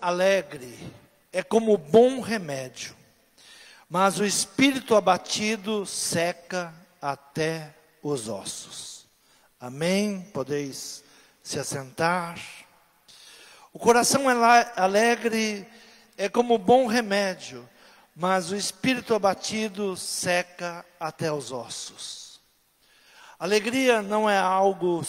alegre é como bom remédio, mas o espírito abatido seca até os ossos. Amém? Podeis se assentar. O coração alegre é como bom remédio, mas o espírito abatido seca até os ossos. Alegria não é algo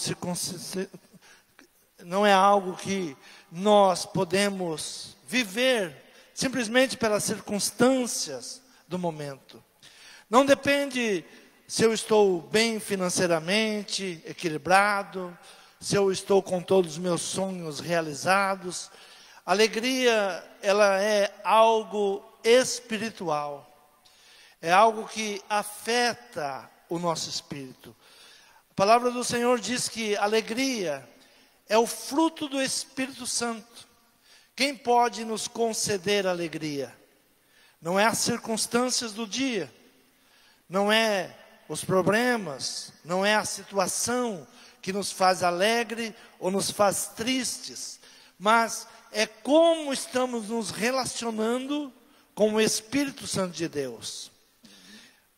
que nós podemos viver simplesmente pelas circunstâncias do momento. Não depende se eu estou bem financeiramente, equilibrado, se eu estou com todos os meus sonhos realizados. Alegria, ela é algo espiritual. É algo que afeta o nosso espírito. A palavra do Senhor diz que alegria é o fruto do Espírito Santo. Quem pode nos conceder alegria? Não é as circunstâncias do dia, não é os problemas, não é a situação que nos faz alegre ou nos faz tristes, mas é como estamos nos relacionando com o Espírito Santo de Deus.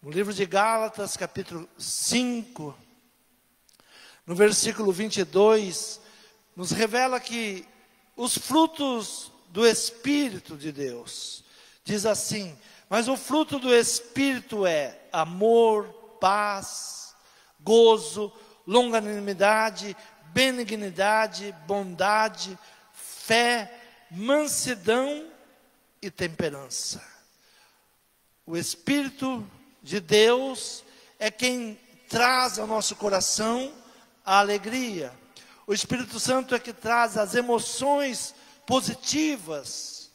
No livro de Gálatas, capítulo 5, no versículo 22, nos revela que os frutos do Espírito de Deus, diz assim: mas o fruto do Espírito é amor, paz, gozo, longanimidade, benignidade, bondade, fé, mansidão e temperança. O Espírito de Deus é quem traz ao nosso coração a alegria. O Espírito Santo é que traz as emoções positivas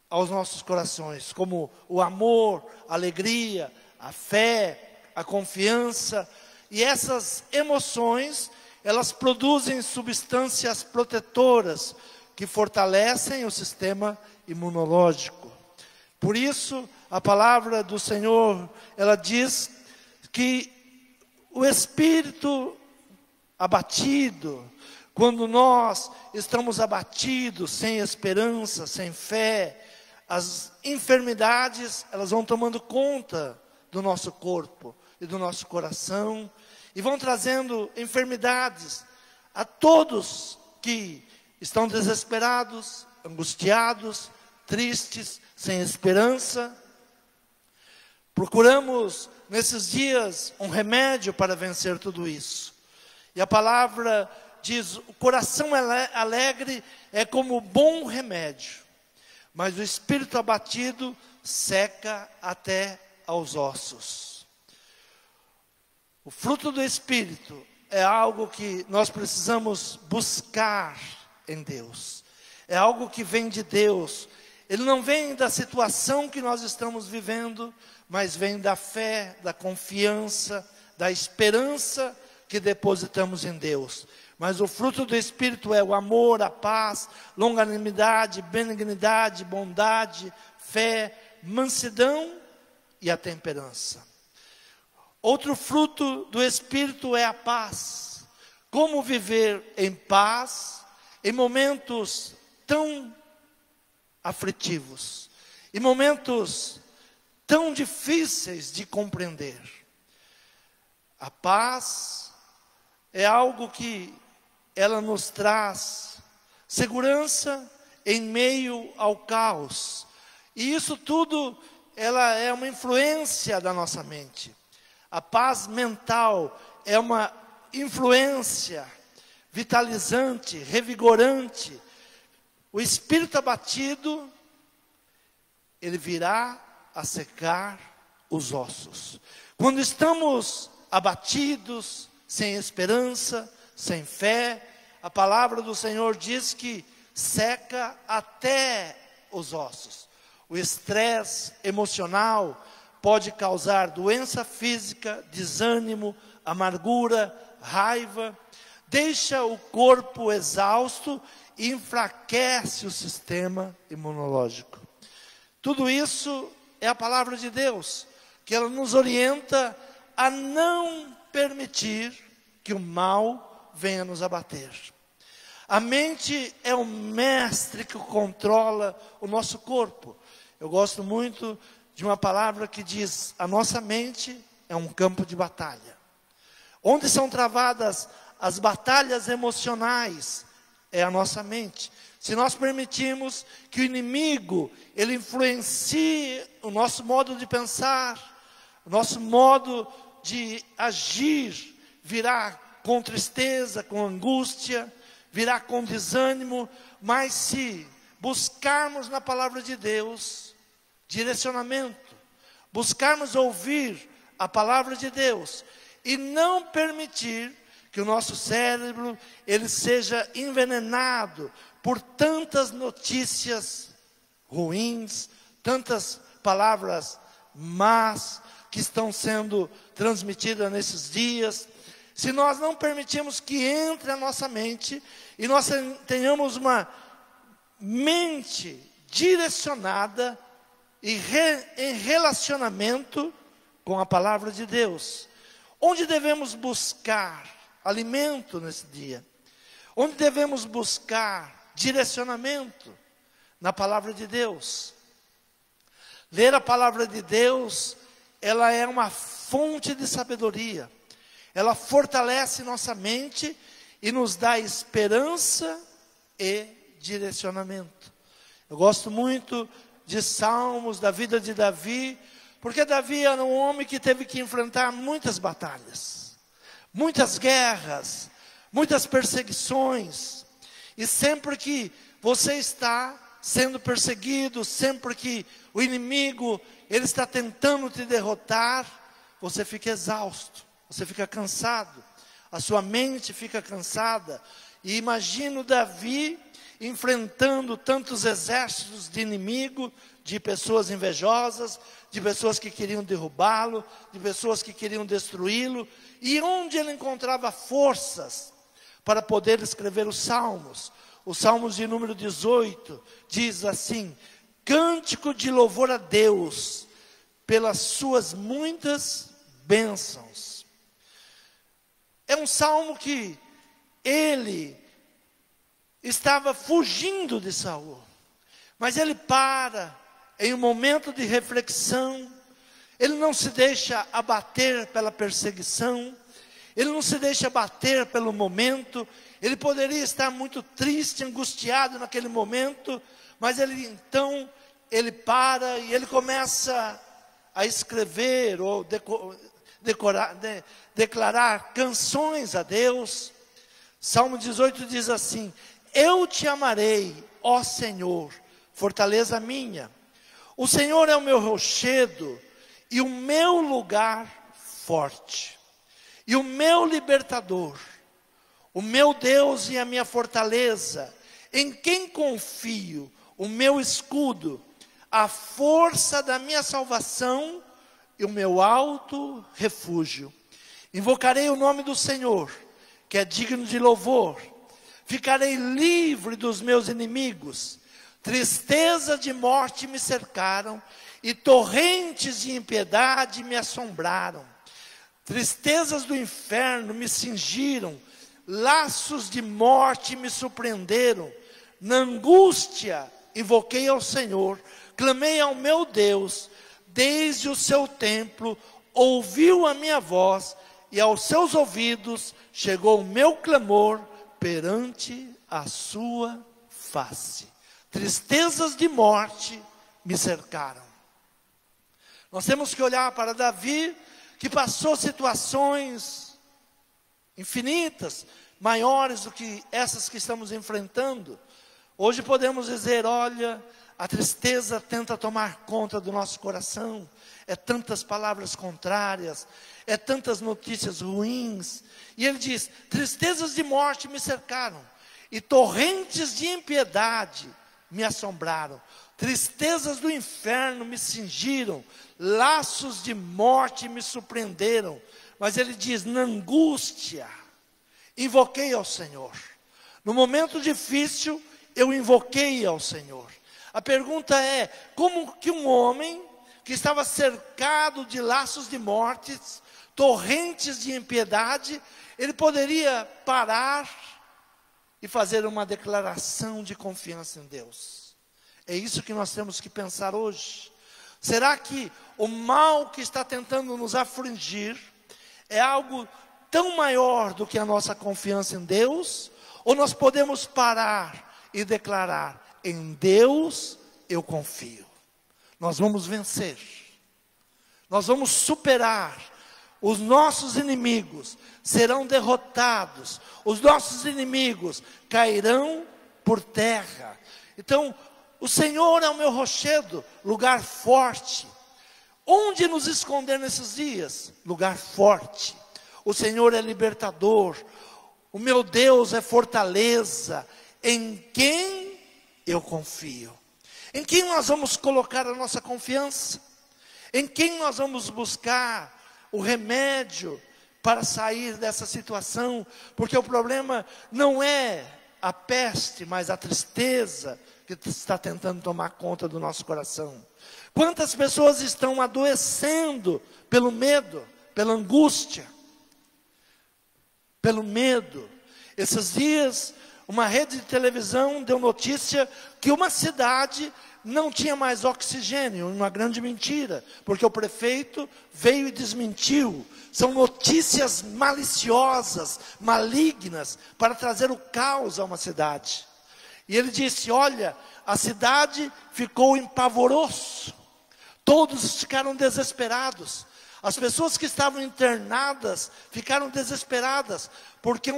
aos nossos corações, como o amor, a alegria, a fé, a confiança. E essas emoções, elas produzem substâncias protetoras que fortalecem o sistema imunológico. Por isso, a palavra do Senhor, ela diz que o espírito abatido, quando nós estamos abatidos, sem esperança, sem fé, as enfermidades, elas vão tomando conta do nosso corpo e do nosso coração, e vão trazendo enfermidades a todos que estão desesperados, angustiados, tristes, sem esperança. Procuramos nesses dias um remédio para vencer tudo isso. E a palavra diz: o coração alegre é como bom remédio, mas o espírito abatido seca até aos ossos. O fruto do Espírito é algo que nós precisamos buscar em Deus. É algo que vem de Deus. Ele não vem da situação que nós estamos vivendo, mas vem da fé, da confiança, da esperança que depositamos em Deus. Mas o fruto do Espírito é o amor, a paz, longanimidade, benignidade, bondade, fé, mansidão e a temperança. Outro fruto do Espírito é a paz. Como viver em paz em momentos tão aflitivos, em momentos tão difíceis de compreender. A paz é algo que ela nos traz segurança em meio ao caos. E isso tudo, ela é uma influência da nossa mente. A paz mental é uma influência vitalizante, revigorante. O espírito abatido, ele virá a secar os ossos. Quando estamos abatidos, sem esperança, sem fé, a palavra do Senhor diz que seca até os ossos. O estresse emocional pode causar doença física, desânimo, amargura, raiva, deixa o corpo exausto e enfraquece o sistema imunológico. Tudo isso é a palavra de Deus, que ela nos orienta a não permitir que o mal venha nos abater. A mente é o mestre que controla o nosso corpo. Eu gosto muito de uma palavra que diz: a nossa mente é um campo de batalha. Onde são travadas as batalhas emocionais é a nossa mente. Se nós permitirmos que o inimigo, ele influencie o nosso modo de pensar, o nosso modo de agir, virá com tristeza, com angústia, virá com desânimo. Mas se buscarmos na palavra de Deus direcionamento, buscarmos ouvir a palavra de Deus e não permitir que o nosso cérebro ele seja envenenado por tantas notícias ruins, tantas palavras más que estão sendo transmitidas nesses dias. Se nós não permitirmos que entre na nossa mente e nós tenhamos uma mente direcionada e em relacionamento com a palavra de Deus. Onde devemos buscar alimento nesse dia? Onde devemos buscar direcionamento? Na palavra de Deus. Ler a palavra de Deus, ela é uma fonte de sabedoria. Ela fortalece nossa mente e nos dá esperança e direcionamento. Eu gosto muito de Salmos, da vida de Davi, porque Davi era um homem que teve que enfrentar muitas batalhas, muitas guerras, muitas perseguições. E sempre que você está sendo perseguido, sempre que o inimigo ele está tentando te derrotar, você fica exausto, você fica cansado, a sua mente fica cansada. E imagino Davi enfrentando tantos exércitos de inimigo, de pessoas invejosas, de pessoas que queriam derrubá-lo, de pessoas que queriam destruí-lo. E onde ele encontrava forças para poder escrever os Salmos? Os Salmos de número 18 diz assim: cântico de louvor a Deus pelas suas muitas bênçãos. É um salmo que ele estava fugindo de Saul, mas ele para em um momento de reflexão. Ele não se deixa abater pela perseguição, ele não se deixa abater pelo momento. Ele poderia estar muito triste, angustiado naquele momento, mas ele para e ele começa a escrever ou declarar canções a Deus. Salmo 18 diz assim: eu te amarei, ó Senhor, fortaleza minha. O Senhor é o meu rochedo e o meu lugar forte, e o meu libertador, o meu Deus e a minha fortaleza, em quem confio, o meu escudo, a força da minha salvação e o meu alto refúgio. Invocarei o nome do Senhor, que é digno de louvor. Ficarei livre dos meus inimigos. Tristeza de morte me cercaram e torrentes de impiedade me assombraram. Tristezas do inferno me cingiram, laços de morte me surpreenderam. Na angústia invoquei ao Senhor, clamei ao meu Deus. Desde o seu templo ouviu a minha voz, e aos seus ouvidos chegou o meu clamor perante a sua face. Tristezas de morte me cercaram. Nós temos que olhar para Davi, que passou situações infinitas, maiores do que essas que estamos enfrentando. Hoje podemos dizer: olha, a tristeza tenta tomar conta do nosso coração. É tantas palavras contrárias, é tantas notícias ruins. E ele diz: tristezas de morte me cercaram, e torrentes de impiedade me assombraram. Tristezas do inferno me cingiram, laços de morte me surpreenderam. Mas ele diz: na angústia invoquei ao Senhor. No momento difícil eu invoquei ao Senhor. A pergunta é: como que um homem que estava cercado de laços de mortes, torrentes de impiedade, ele poderia parar e fazer uma declaração de confiança em Deus. É isso que nós temos que pensar hoje. Será que o mal que está tentando nos afligir é algo tão maior do que a nossa confiança em Deus? Ou nós podemos parar e declarar: em Deus eu confio. Nós vamos vencer. Nós vamos superar. Os nossos inimigos serão derrotados. Os nossos inimigos cairão por terra. Então, o Senhor é o meu rochedo, lugar forte. Onde nos esconder nesses dias? Lugar forte. O Senhor é libertador. O meu Deus é fortaleza. Em quem eu confio? Em quem nós vamos colocar a nossa confiança? Em quem nós vamos buscar o remédio para sair dessa situação? Porque o problema não é a peste, mas a tristeza que está tentando tomar conta do nosso coração. Quantas pessoas estão adoecendo pelo medo, pela angústia, pelo medo? Esses dias, uma rede de televisão deu notícia que uma cidade não tinha mais oxigênio, uma grande mentira, porque o prefeito veio e desmentiu. São notícias maliciosas, malignas, para trazer o caos a uma cidade. E ele disse: olha, a cidade ficou em pavoroso, todos ficaram desesperados. As pessoas que estavam internadas ficaram desesperadas, porque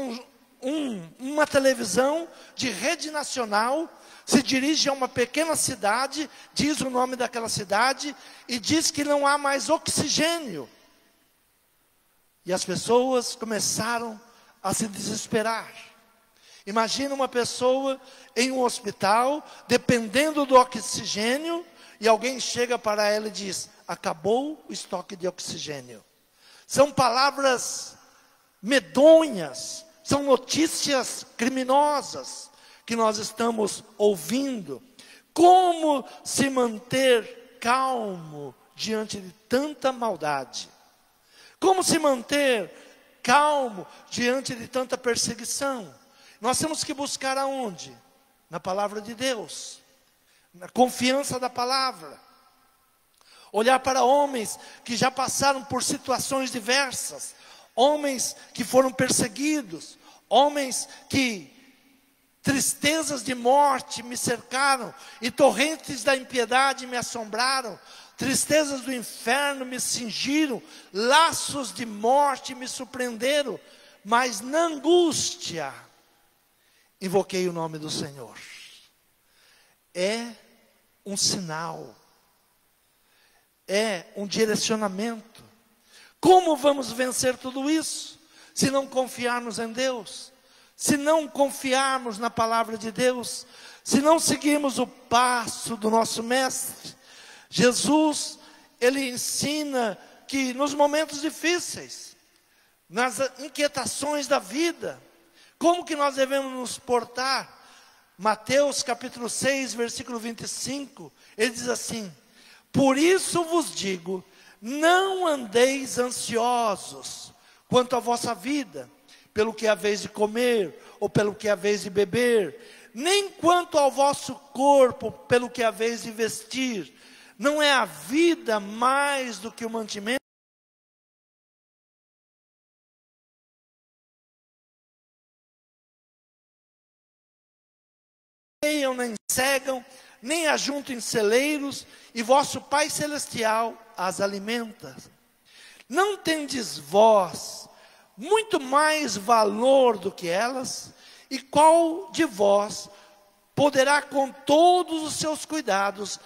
uma televisão de rede nacional se dirige a uma pequena cidade, diz o nome daquela cidade e diz que não há mais oxigênio. E as pessoas começaram a se desesperar. Imagina uma pessoa em um hospital, dependendo do oxigênio, e alguém chega para ela e diz: acabou o estoque de oxigênio. São palavras medonhas, são notícias criminosas que nós estamos ouvindo. Como se manter calmo diante de tanta maldade? Como se manter calmo diante de tanta perseguição? Nós temos que buscar aonde? Na palavra de Deus, na confiança da palavra. Olhar para homens que já passaram por situações diversas, homens que foram perseguidos, homens que tristezas de morte me cercaram, e torrentes da impiedade me assombraram, tristezas do inferno me cingiram, laços de morte me surpreenderam, mas na angústia invoquei o nome do Senhor. É um sinal, é um direcionamento. Como vamos vencer tudo isso, se não confiarmos em Deus? Se não confiarmos na palavra de Deus, se não seguirmos o passo do nosso mestre? Jesus, ele ensina que nos momentos difíceis, nas inquietações da vida, como que nós devemos nos portar? Mateus capítulo 6, versículo 25, ele diz assim: por isso vos digo, não andeis ansiosos quanto à vossa vida, pelo que haveis de comer, ou pelo que haveis de beber, nem quanto ao vosso corpo, pelo que haveis de vestir. Não é a vida mais do que o mantimento? Nem cegam, nem ajuntem celeiros, e vosso Pai Celestial as alimenta. Não tendes vós muito mais valor do que elas? E qual de vós poderá com todos os seus cuidados,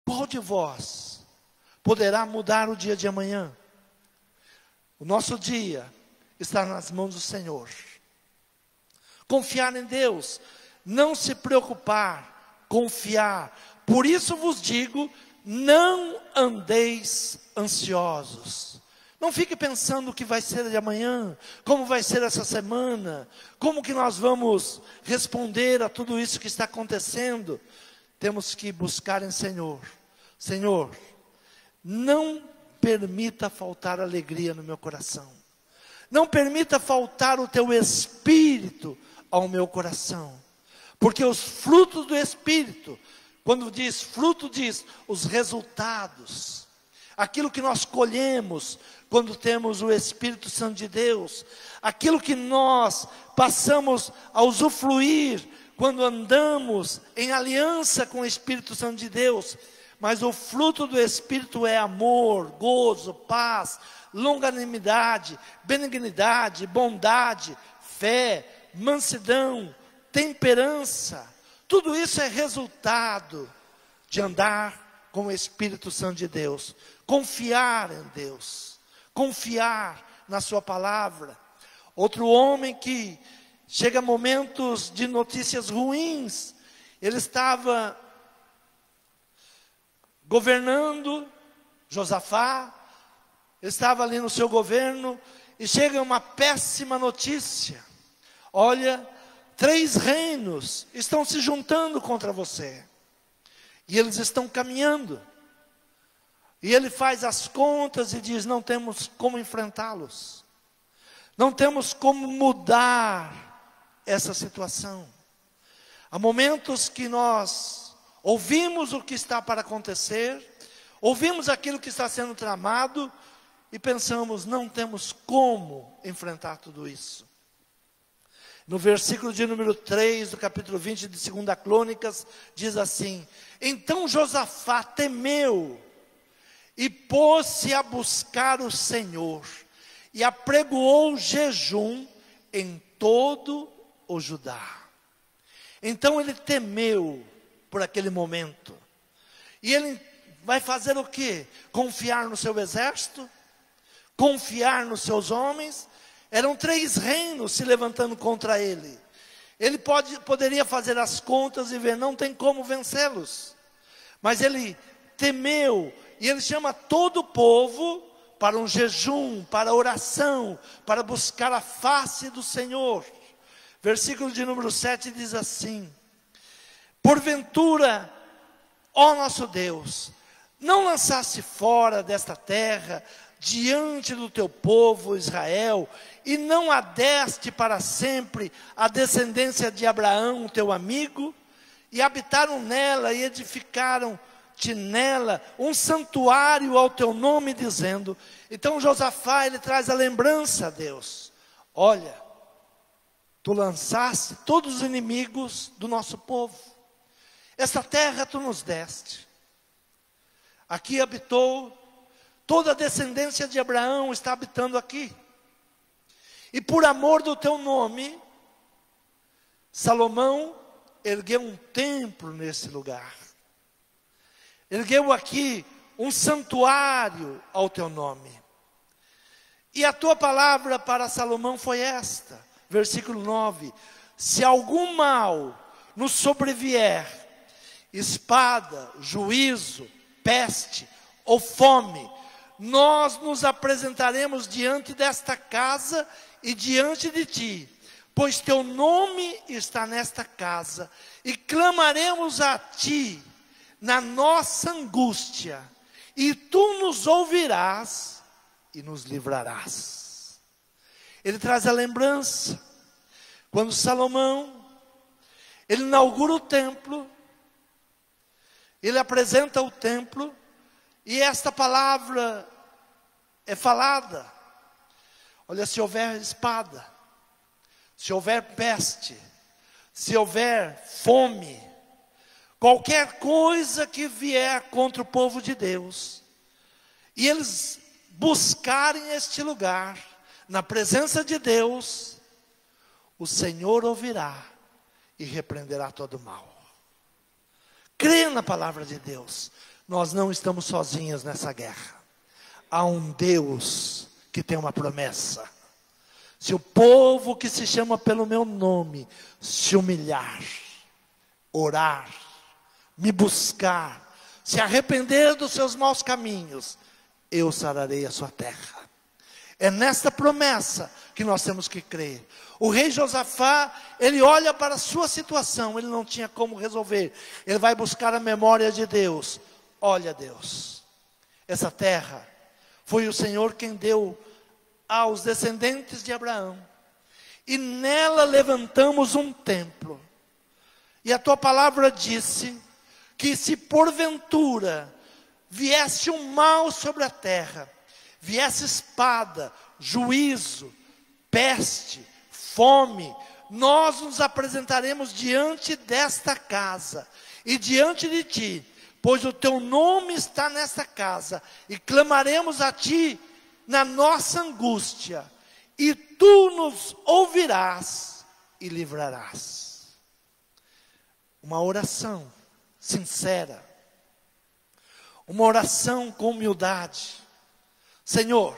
qual de vós poderá mudar o dia de amanhã? O nosso dia está nas mãos do Senhor. Confiar em Deus, não se preocupar, confiar. Por isso vos digo, não andeis ansiosos. Não fique pensando o que vai ser de amanhã, como vai ser essa semana, como que nós vamos responder a tudo isso que está acontecendo. Temos que buscar em Senhor. Senhor, não permita faltar alegria no meu coração. não permita faltar o teu espírito ao meu coração. Porque os frutos do Espírito, quando diz fruto, diz os resultados. Aquilo que nós colhemos quando temos o Espírito Santo de Deus. Aquilo que nós passamos a usufruir quando andamos em aliança com o Espírito Santo de Deus. Mas o fruto do Espírito é amor, gozo, paz, longanimidade, benignidade, bondade, fé, mansidão, temperança. Tudo isso é resultado de andar com o Espírito Santo de Deus. Confiar em Deus, confiar na sua palavra. Outro homem que chega a momentos de notícias ruins, ele estava governando, Josafá, ele estava ali no seu governo, e chega uma péssima notícia. Olha, 3 reinos estão se juntando contra você, e eles estão caminhando, e ele faz as contas e diz: não temos como enfrentá-los, não temos como mudar essa situação. Há momentos que nós ouvimos o que está para acontecer, ouvimos aquilo que está sendo tramado, e pensamos: não temos como enfrentar tudo isso. No versículo de número 3, do capítulo 20 de 2 Crônicas, diz assim: então Josafá temeu, e pôs-se a buscar o Senhor, e apregoou jejum em todo o Judá. Então ele temeu por aquele momento. E ele vai fazer o quê? Confiar no seu exército? Confiar nos seus homens? Eram 3 reinos se levantando contra ele. Ele poderia fazer as contas e ver: não tem como vencê-los. Mas ele temeu, e ele chama todo o povo para um jejum, para oração, para buscar a face do Senhor. Versículo de número 7 diz assim: porventura, ó nosso Deus, não lançaste fora desta terra, diante do teu povo Israel, e não adeste para sempre a descendência de Abraão, teu amigo, e habitaram nela, e edificaram-te nela um santuário ao teu nome, dizendo. Então Josafá, ele traz a lembrança a Deus: olha, tu lançaste todos os inimigos do nosso povo, essa terra tu nos deste, aqui habitou, toda a descendência de Abraão está habitando aqui, e por amor do teu nome, Salomão ergueu um templo nesse lugar, ergueu aqui um santuário ao teu nome, e a tua palavra para Salomão foi esta, versículo 9: se algum mal nos sobrevier, espada, juízo, peste ou fome, nós nos apresentaremos diante desta casa e diante de ti, pois teu nome está nesta casa, e clamaremos a ti na nossa angústia, e tu nos ouvirás e nos livrarás. Ele traz a lembrança, quando Salomão, ele inaugura o templo, ele apresenta o templo, e esta palavra é falada: olha, se houver espada, se houver peste, se houver fome, qualquer coisa que vier contra o povo de Deus, e eles buscarem este lugar, na presença de Deus, o Senhor ouvirá e repreenderá todo mal. Creia na palavra de Deus. Nós não estamos sozinhos nessa guerra. Há um Deus que tem uma promessa: se o povo que se chama pelo meu nome se humilhar, orar, me buscar, se arrepender dos seus maus caminhos, eu sararei a sua terra. É nesta promessa que nós temos que crer. O rei Josafá, ele olha para a sua situação, ele não tinha como resolver, ele vai buscar a memória de Deus. Olha, Deus, essa terra foi o Senhor quem deu aos descendentes de Abraão, e nela levantamos um templo. E a tua palavra disse que se porventura viesse um mal sobre a terra, viesse espada, juízo, peste, fome, nós nos apresentaremos diante desta casa e diante de ti, pois o teu nome está nesta casa, e clamaremos a ti na nossa angústia, e tu nos ouvirás e livrarás. Uma oração sincera, uma oração com humildade. Senhor,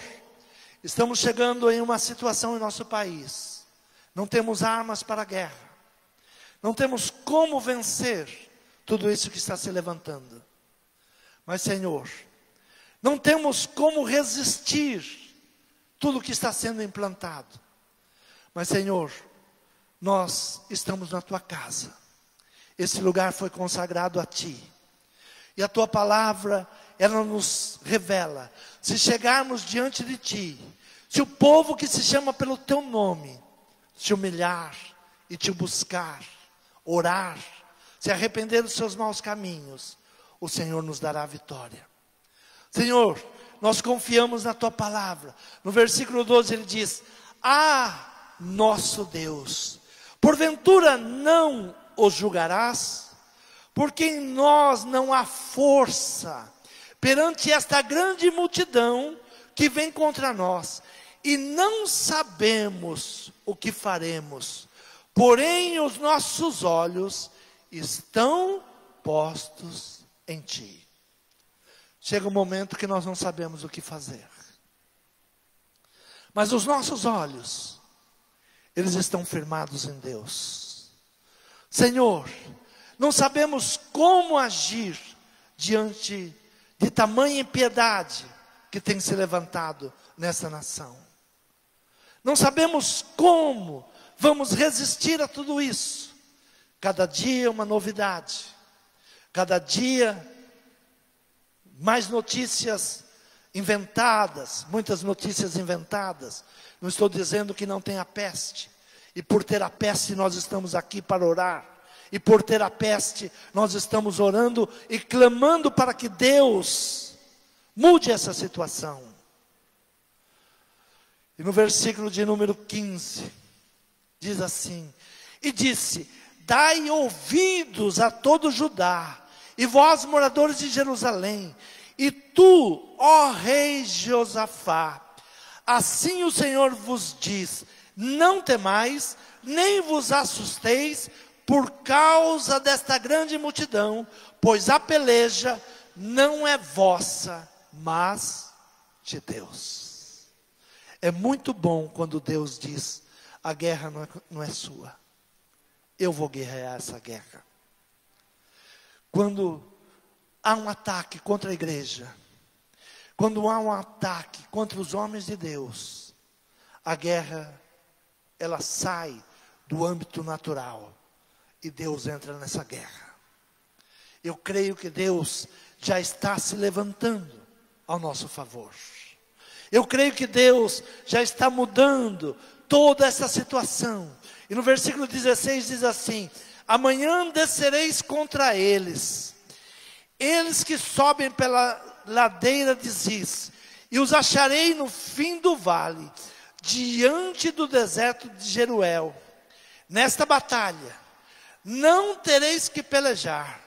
estamos chegando em uma situação em nosso país, não temos armas para a guerra, não temos como vencer tudo isso que está se levantando. Mas, Senhor, não temos como resistir tudo que está sendo implantado. Mas, Senhor, nós estamos na tua casa. Esse lugar foi consagrado a ti. E a tua palavra, ela nos revela. Se chegarmos diante de ti, se o povo que se chama pelo teu nome se humilhar e te buscar, orar, se arrepender dos seus maus caminhos, o Senhor nos dará a vitória. Senhor, nós confiamos na tua palavra. No versículo 12 ele diz: ah, nosso Deus, porventura não os julgarás? Porque em nós não há força perante esta grande multidão que vem contra nós, e não sabemos o que faremos, porém os nossos olhos estão postos em ti. Chega um momento que nós não sabemos o que fazer, mas os nossos olhos, eles estão firmados em Deus. Senhor, não sabemos como agir diante de tamanha impiedade que tem se levantado nessa nação. Não sabemos como vamos resistir a tudo isso. Cada dia uma novidade, cada dia mais notícias inventadas, muitas notícias inventadas. Não estou dizendo que não tem a peste, e por ter a peste nós estamos aqui para orar, e por ter a peste nós estamos orando e clamando para que Deus mude essa situação. E no versículo de número 15, diz assim: e disse: dai ouvidos a todo Judá, e vós moradores de Jerusalém, e tu, ó rei Josafá, assim o Senhor vos diz: não temais, nem vos assusteis por causa desta grande multidão, pois a peleja não é vossa, mas de Deus. É muito bom quando Deus diz: a guerra não é sua, eu vou guerrear essa guerra. Quando há um ataque contra a igreja, quando há um ataque contra os homens de Deus, a guerra, ela sai do âmbito natural, e Deus entra nessa guerra. Eu creio que Deus já está se levantando ao nosso favor. Eu creio que Deus já está mudando toda essa situação. E no versículo 16 diz assim: amanhã descereis contra eles, eles que sobem pela ladeira de Ziz, e os acharei no fim do vale, diante do deserto de Jeruel. Nesta batalha não tereis que pelejar,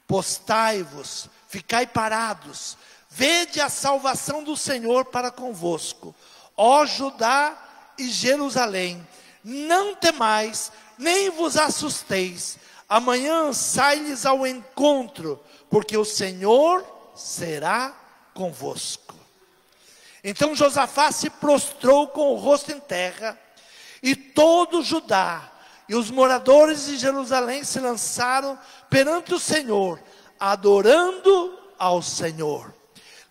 postai-vos, ficai parados, vede a salvação do Senhor para convosco, ó Judá e Jerusalém. Não temais, nem vos assusteis, amanhã sai-lhes ao encontro, porque o Senhor será convosco. Então Josafá se prostrou com o rosto em terra, e todo Judá e os moradores de Jerusalém se lançaram perante o Senhor, adorando ao Senhor.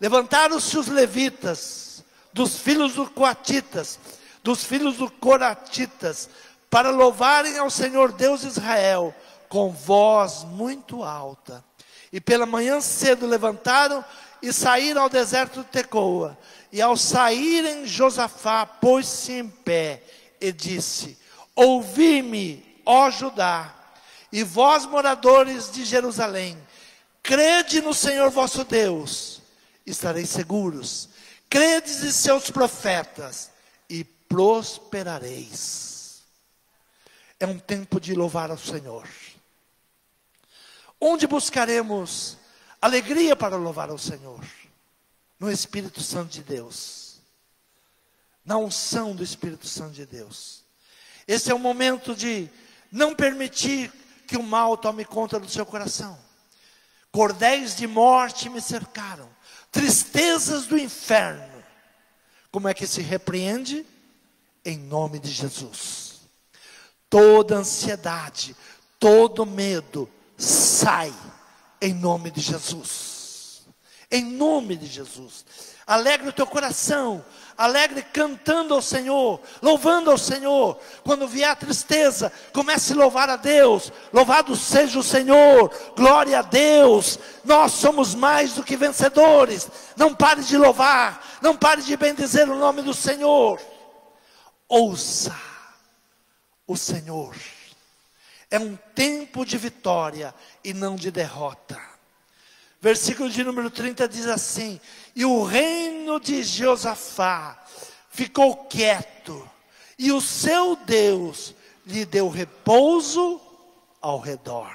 Levantaram-se os levitas, dos filhos dos coatitas, dos filhos dos coratitas, para louvarem ao Senhor Deus de Israel, com voz muito alta. E pela manhã cedo levantaram e saíram ao deserto de Tecoa. E ao saírem, Josafá pôs-se em pé e disse: ouvi-me, ó Judá, e vós moradores de Jerusalém, crede no Senhor vosso Deus, estareis seguros. Credes em seus profetas e prosperareis. É um tempo de louvar ao Senhor. Onde buscaremos alegria para louvar ao Senhor? No Espírito Santo de Deus, na unção do Espírito Santo de Deus. Esse é o momento de não permitir que o mal tome conta do seu coração. Cordéis de morte me cercaram, tristezas do inferno. Como é que se repreende? Em nome de Jesus. Toda ansiedade, todo medo, sai em nome de Jesus. Em nome de Jesus. Alegre o teu coração, alegre cantando ao Senhor, louvando ao Senhor. Quando vier a tristeza, comece a louvar a Deus. Louvado seja o Senhor, glória a Deus. Nós somos mais do que vencedores. Não pare de louvar, não pare de bendizer o nome do Senhor. Ouça o Senhor. É um tempo de vitória e não de derrota. Versículo de número 30 diz assim: e o reino de Josafá ficou quieto, e o seu Deus lhe deu repouso ao redor.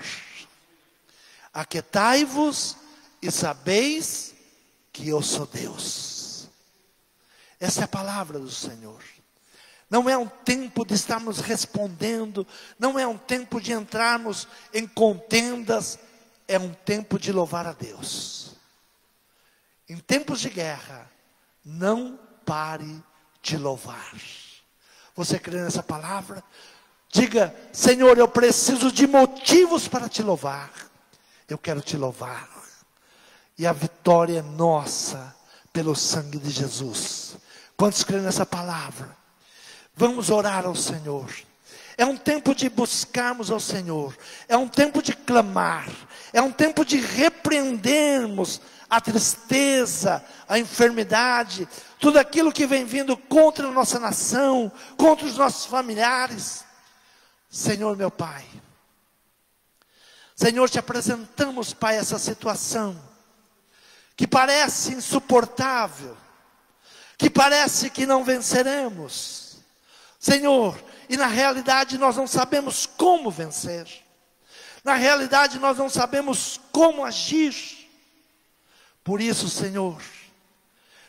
Aquietai-vos e sabeis que eu sou Deus. Essa é a palavra do Senhor. Não é um tempo de estarmos respondendo, não é um tempo de entrarmos em contendas, é um tempo de louvar a Deus. Em tempos de guerra, não pare de louvar. Você crê nessa palavra? Diga: Senhor, eu preciso de motivos para te louvar. Eu quero te louvar. E a vitória é nossa, pelo sangue de Jesus. Quantos creem nessa palavra? Vamos orar ao Senhor. É um tempo de buscarmos ao Senhor. É um tempo de clamar. É um tempo de repreendermos a tristeza, a enfermidade, tudo aquilo que vem vindo contra a nossa nação, contra os nossos familiares. Senhor meu Pai, Senhor, te apresentamos, Pai, essa situação que parece insuportável, que parece que não venceremos, Senhor, e na realidade nós não sabemos como vencer. Na realidade nós não sabemos como agir. Por isso, Senhor,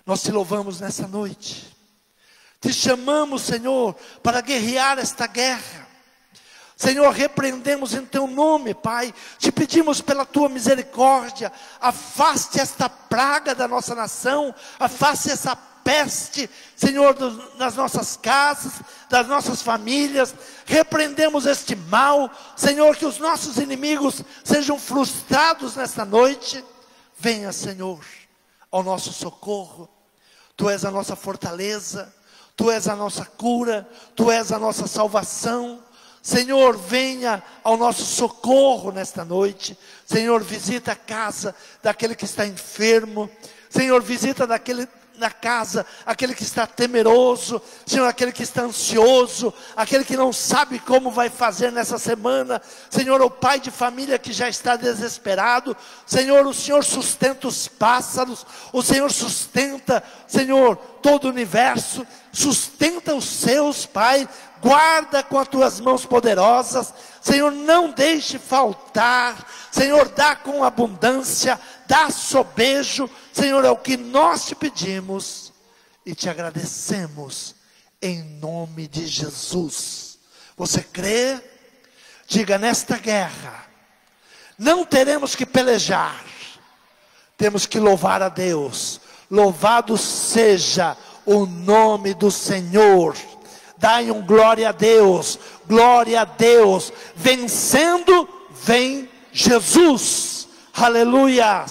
nós te louvamos nessa noite. Te chamamos, Senhor, para guerrear esta guerra. Senhor, repreendemos em teu nome, Pai. Te pedimos pela tua misericórdia, afaste esta praga da nossa nação, afaste essa peste, Senhor, das nossas casas, das nossas famílias. Repreendemos este mal, Senhor, que os nossos inimigos sejam frustrados nesta noite. Venha, Senhor, ao nosso socorro. Tu és a nossa fortaleza, Tu és a nossa cura, Tu és a nossa salvação. Senhor, venha ao nosso socorro nesta noite. Senhor, visita a casa daquele que está enfermo. Senhor, visita na casa aquele que está temeroso. Senhor, aquele que está ansioso, aquele que não sabe como vai fazer nessa semana. Senhor, o pai de família que já está desesperado. Senhor, o Senhor sustenta os pássaros, o Senhor sustenta, Senhor, todo o universo, sustenta os seus, Pai. Guarda com as tuas mãos poderosas. Senhor, não deixe faltar. Senhor, dá com abundância, dá sobejo. Senhor, é o que nós te pedimos e te agradecemos em nome de Jesus. Você crê? Diga: nesta guerra não teremos que pelejar, temos que louvar a Deus. Louvado seja o nome do Senhor. Dai um glória a Deus, glória a Deus. Vencendo, vem Jesus. Aleluia.